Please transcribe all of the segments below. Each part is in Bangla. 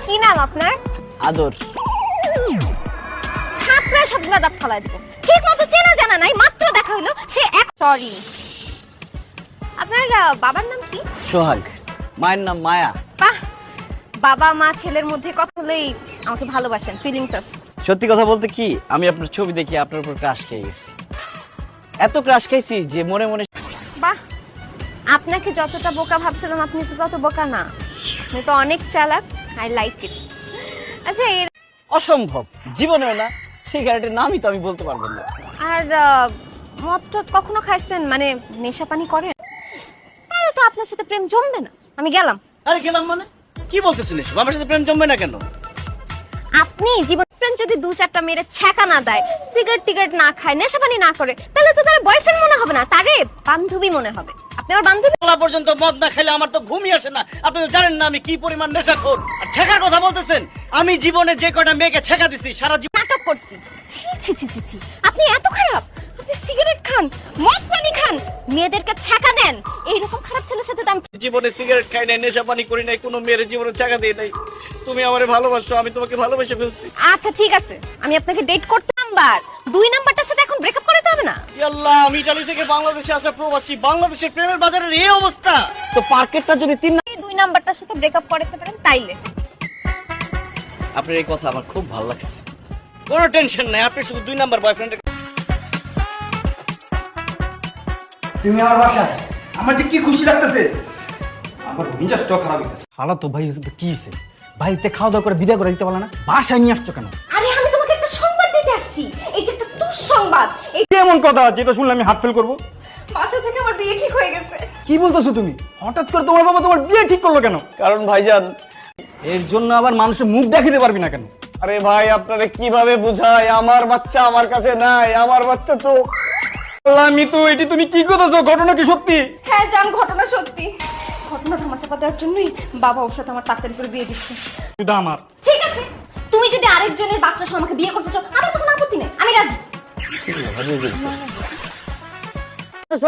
কি নাম আপনার? আদর। থাপড়া সবগুলা দাঁত ফালাই দেব। ঠিক মতো চেনা জানা নাই, মাত্র দেখা হলো সে এক। সরি। আপনার বাবার নাম কি? সোহাগ। মায়ের নাম মায়া। বাহ, বাবা মা ছেলের মধ্যে কথা হলেই আমাকে ভালোবাসেন, ফিলিংস আছে। সত্যি কথা বলতে কি, আমি আপনার ছবি দেখি আপনার উপর ক্রাশ খেয়ে গেছি। এত ক্রাশ খাইছি যে মনে মনে। বাহ, আপনাকে যতটা বোকা ভাবছিলাম আপনি তো তত বোকা না, আপনি তো অনেক চালাক। I like it. আচ্ছা, এর অসম্ভব, জীবনেও না। সিগারেটের নামই তো আমি বলতে পারবো না। আর মদ টদ কখনো খাইছেন, মানে নেশা পানি করেন? তাহলে তো আপনার সাথে প্রেম জমবে না। আমি গেলাম। আরে গেলাম মানে কি বলতেছেন এসব? আমার সাথে প্রেম জমবে না কেন? আপনি জীবন ফ্রেন্ড যদি দু চারটা মেরে ছ্যাঁকা না দেয়, সিগারেট টিগারেট না খায়, নেশা পানি না করে, তাহলে তো তার বয়ফ্রেন্ড মনে হবে না, তারে বান্ধবী মনে হবে। আপনি আমার বান্ধবী? বেলা পর্যন্ত মদ না খেলে আমার তো ঘুমই আসে না। আপনি তো জানেন না আমি কি পরিমাণ নেশাখোর। আর ছেঁকার কথা বলতেছেন, আমি জীবনে যে কটা মেয়েকে ছেঁকা দিছি সারা জীবন। নাটক করছি। ছি ছি ছি ছি ছি, আপনি এত খারাপ? আপনি সিগারেট খান, মদ পানি খান, মেয়েদেরকে ছ্যাঁকা দেন। এইরকম খারাপ ছেলের সাথে তো আমি জীবনে সিগারেট খাই নাই, নেশা পানি করি নাই, কোনো মেয়ের জীবনে ছেঁকা দিই নাই। তুমি আমারে ভালোবাসো, আমি তোমাকে ভালোবেসে ফেলছি। আচ্ছা ঠিক আছে, আমি আপনাকে ডেট করতে নাম্বার 2 নাম্বারটার সাথে এখন ব্রেকআপ করে দিতে হবে না? আল্লাহ, আমি ইতালি থেকে বাংলাদেশে আসা প্রবাসী, বাংলাদেশের প্রেমের বাজারের এই অবস্থা। তো পার্কেটটা যদি 3 এই 2 নাম্বারটার সাথে ব্রেকআপ করতে পারেন তাইলে। আপনার এই কথা আমার খুব ভালো লাগছে। কোনো টেনশন নাই, আপনি শুধু 2 নাম্বার বয়ফ্রেন্ডের। তুমি আমার বাসায়, আমার যে কি খুশি লাগতেছে, আমার মেজাজটাও খারাপ হইতেছে। হালা তো ভাই হয়েছে, তো কি হয়েছে? বাড়িতে খাওয়া দাওয়া করে বিদায় করে দিতে পারলে না? বাসায় নিয়ে আসছো কেন? আরে আমি তোমাকে একটা সংবাদ দিতে আসছি, এইটা একটা দুঃসংবাদ। এই কেমন কথা যেটা শুনলে আমি হার্ট ফেল করবো? বাসা থেকে আমার বিয়ে ঠিক হয়ে গেছে। কি বলতেছো তুমি? হঠাৎ করে তোমার বাবা তোমার বিয়ে ঠিক করলো কেন? কারণ ভাইজান, এর জন্য আবার মানুষের মুখ দেখাতে পারবি না কেন? আরে ভাই আপনারে কিভাবে বুঝাই, আমার বাচ্চা আমার কাছে নাই, আমার বাচ্চা তো। আমি তো এটি, তুমি কি করতেছো? ঘটনা কি সত্যি? হ্যাঁ জান, ঘটনা সত্যি। ঘটনা ধামাচাপা দেওয়ার জন্যই বাবা ওর সাথে আমার তাড়াতাড়ি করে বিয়ে দিচ্ছে। শুধু আমার। ঠিক আছে, তুমি যদি আরেকজনের বাচ্চা সহ আমাকে বিয়ে করতে চাও, আমার তো কোনো আপত্তি নেই, আমি রাজি।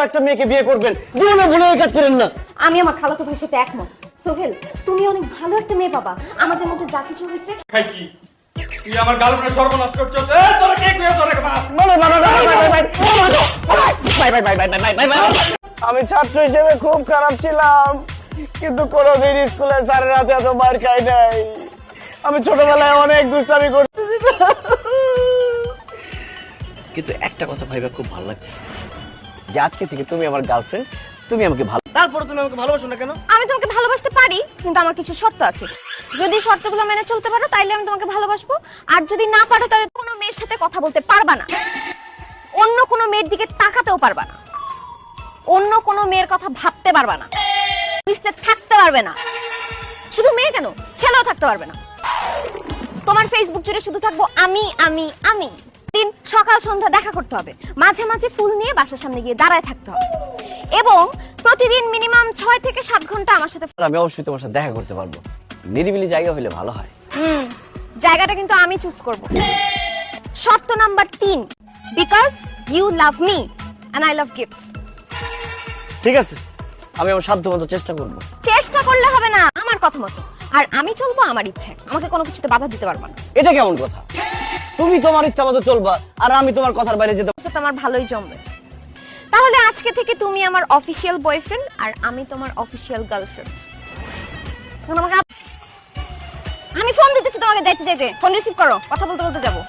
একটা মেয়েকে বিয়ে করবেন, জীবনে ভুলে এই কাজ করেন না। আমি আমার খালাতো ভাইয়ের সাথে একমত। সোহেল, তুমি অনেক ভালো একটা মেয়ে পাবা। আমাদের মধ্যে যা কিছু হয়েছে। খাইছি। তুই আমার গার্লফ্রেন্ড সর্বনাশ করছস। এ তোরা কে কইয়া তোরা বাস? আমি ছাত্র হিসেবে খুব খারাপ ছিলাম, কিন্তু কোনোদিন স্কুলে স্যারের হাতে এত মার খাই নাই। আমি ছোটবেলায় অনেক দুষ্টামি করতেছি, কিন্তু একটা কথা ভাইবা খুব ভালো লাগছে যে আজকে থেকে তুমি আমার গার্লফ্রেন্ড, তুমি আমাকে ভালো। তারপরে তুমি আমাকে ভালোবাসো না কেন? আমি তোমাকে ভালোবাসতে পারি, কিন্তু আমার কিছু শর্ত আছে। যদি শর্তগুলো মেনে চলতে পারো তাইলে আমি তোমাকে ভালোবাসবো, আর যদি না পারো তাহলে কোনো মেয়ের সাথে কথা বলতে পারবা না, অন্য কোনো মেয়ের দিকে তাকাতেও পারবা না, অন্য কোনো মেয়ের কথা ভাবতে পারবা না, লিস্টে থাকতে পারবে না। শুধু মেয়ে কেন, ছেলেও থাকতে পারবে না। তোমার ফেসবুক জুড়ে শুধু থাকবো আমি আমি আমি। দিন সকাল সন্ধ্যা দেখা করতে হবে, মাঝে মাঝে ফুল নিয়ে বাসার সামনে গিয়ে দাঁড়ায় থাকতে হবে, এবং প্রতিদিন মিনিমাম 6 থেকে 7 ঘন্টা আমার সাথে। আমি অবশ্যই তোমার সাথে দেখা করতে পারবো, নিরিবিলি জায়গা হলে ভালো হয়। জায়গাটা কিন্তু আমি চুজ করব। শর্ত number 3, because you love me and I love gifts. ঠিক আছে, আমি আমার সাধ্য মতো চেষ্টা করবো। চেষ্টা করলে হবে না, আমার কথা মতো। আর আমি চলবো আমার ইচ্ছে, আমাকে কোনো কিছুতে বাধা দিতে পারবা না। এটা কেমন কথা? তুমি তোমার ইচ্ছা মতো চলবা, আর আমি তোমার কথার বাইরে যেতে। সাথে আমার ভালোই জমবে। তাহলে আজকে থেকে তুমি আমার অফিশিয়াল বয়ফ্রেন্ড আর আমি তোমার অফিশিয়াল গার্লফ্রেন্ড। আমি ফোন দিতেছি তোমাকে, যাইতে যাইতে ফোন রিসিভ করো, কথা বলতে বলতে যাবো।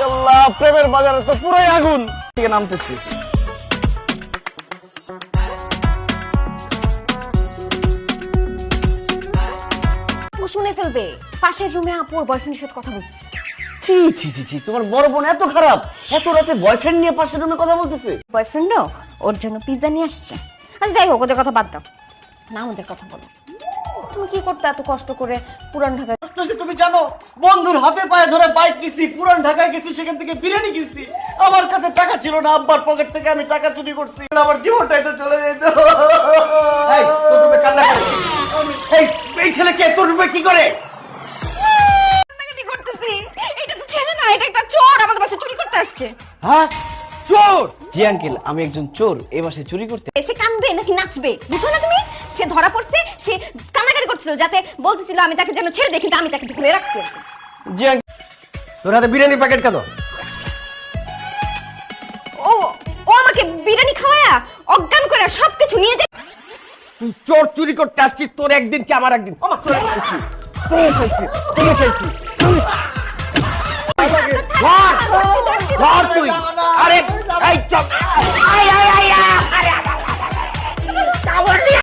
আল্লাহ, প্রেমের বাজারে তো পুরোই আগুন। থেকে নামতেছি। ও শুনে ফেলবে, পাশের রুমে আপুর বয়ফ্রেন্ডের সাথে কথা বলছে। ছি ছি ছি ছি, তোমার বড় বোন এত খারাপ, এত রাতে বয়ফ্রেন্ড নিয়ে পাশের রুমে কথা বলতেছে। বয়ফ্রেন্ডও ওর জন্য পিৎজা নিয়ে আসছে। আচ্ছা যাই হোক, ওদের কথা বাদ দাও না, আমাদের কথা বলো। তুমি কি করতে এত কষ্ট করে পুরান ঢাকায়? তুমি জানো, বন্ধুর হাতে পায়ে ধরে বাইক নিছি, পুরান ঢাকায় গেছি, সেখান থেকে বিরিয়ানি কিনছি। আমার কাছে টাকা ছিল না, আব্বার পকেট থেকে আমি টাকা চুরি করছি। আমার জীবনটাই তো চলে যেত। এই তোর রূপে কান্না করে। এই ছেলে কে? তোর রূপে কি করে? কান্নাকাটি করতেছি। এটা তো ছেলে না, এটা একটা চোর আমাদের বাসায় চুরি করতে আসছে। হ্যাঁ, চোর? জি আঙ্কেল, আমি একজন চোর, এই বাসায় চুরি করতে। সে কানবে নাকি নাচবে বুঝো না তুমি? সে ধরা পড়ছে, সে কান্নাকাটি করছিল, যাতে বলতেছিল আমি তাকে যেন ছেড়ে দিই, কিন্তু আমি তাকে ধরে রাখছি। জি তোর হাতে বিরিয়ানি প্যাকেট কেন? ও ও আমাকে বিরিয়ানি খাওয়ায়া অজ্ঞান করে সবকিছু নিয়ে যায়। তুই চোর চুরি করতে আসছিস, তোর একদিন কি আমার একদিন। তুই আরে এই চপ আয় আয় আয়